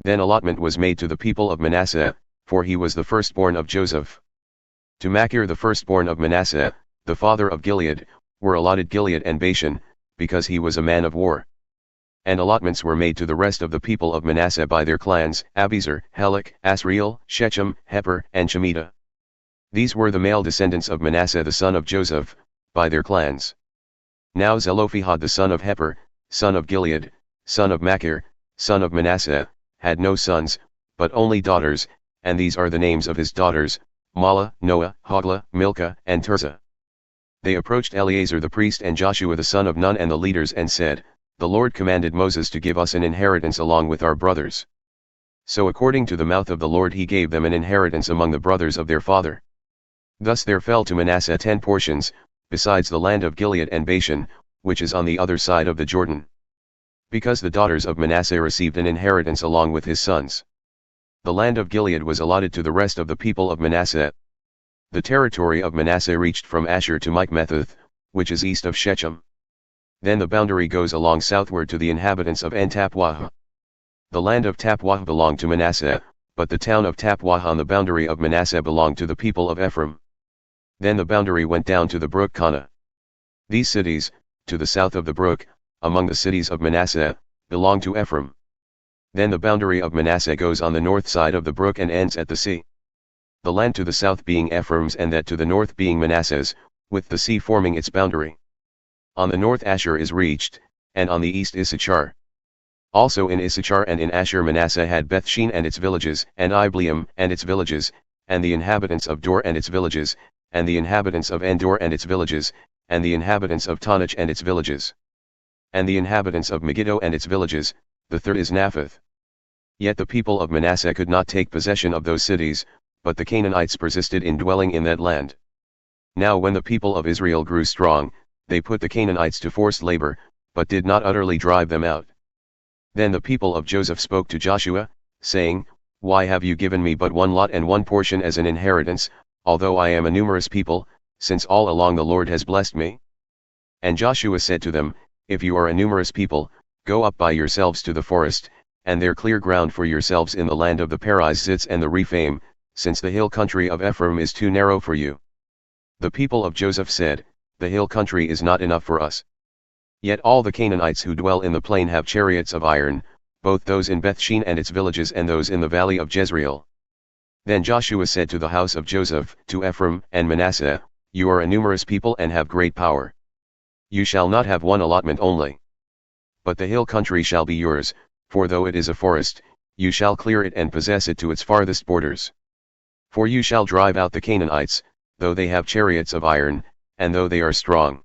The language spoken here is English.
Then allotment was made to the people of Manasseh, for he was the firstborn of Joseph. To Machir the firstborn of Manasseh, the father of Gilead, were allotted Gilead and Bashan, because he was a man of war. And allotments were made to the rest of the people of Manasseh by their clans, Abiezer, Helek, Asriel, Shechem, Hepher, and Shemida. These were the male descendants of Manasseh the son of Joseph, by their clans. Now Zelophehad the son of Hepher, son of Gilead, son of Machir, son of Manasseh, had no sons, but only daughters, and these are the names of his daughters, Mahlah, Noah, Hoglah, Milcah, and Tirzah. They approached Eleazar the priest and Joshua the son of Nun and the leaders and said, "The Lord commanded Moses to give us an inheritance along with our brothers." So according to the mouth of the Lord he gave them an inheritance among the brothers of their father. Thus there fell to Manasseh 10 portions, besides the land of Gilead and Bashan, which is on the other side of the Jordan. Because the daughters of Manasseh received an inheritance along with his sons. The land of Gilead was allotted to the rest of the people of Manasseh. The territory of Manasseh reached from Asher to Michmetheth, which is east of Shechem. Then the boundary goes along southward to the inhabitants of En-Tappuah. The land of Tappuah belonged to Manasseh, but the town of Tappuah on the boundary of Manasseh belonged to the people of Ephraim. Then the boundary went down to the brook Kana. These cities, to the south of the brook, among the cities of Manasseh, belong to Ephraim. Then the boundary of Manasseh goes on the north side of the brook and ends at the sea. The land to the south being Ephraim's and that to the north being Manasseh's, with the sea forming its boundary. On the north Asher is reached, and on the east Issachar. Also in Issachar and in Asher Manasseh had Bethshean and its villages, and Ibleam and its villages, and the inhabitants of Dor and its villages, and the inhabitants of Endor and its villages, and the inhabitants of Tanach and its villages. And the inhabitants of Megiddo and its villages, the third is Naphath. Yet the people of Manasseh could not take possession of those cities, but the Canaanites persisted in dwelling in that land. Now when the people of Israel grew strong, they put the Canaanites to forced labor, but did not utterly drive them out. Then the people of Joseph spoke to Joshua, saying, "Why have you given me but one lot and one portion as an inheritance, although I am a numerous people, since all along the Lord has blessed me?" And Joshua said to them, "If you are a numerous people, go up by yourselves to the forest, and there clear ground for yourselves in the land of the Perizzites and the Rephaim, since the hill country of Ephraim is too narrow for you." The people of Joseph said, "The hill country is not enough for us. Yet all the Canaanites who dwell in the plain have chariots of iron, both those in Bethshean and its villages and those in the valley of Jezreel." Then Joshua said to the house of Joseph, to Ephraim and Manasseh, "You are a numerous people and have great power. You shall not have one allotment only. But the hill country shall be yours, for though it is a forest, you shall clear it and possess it to its farthest borders. For you shall drive out the Canaanites, though they have chariots of iron, and though they are strong."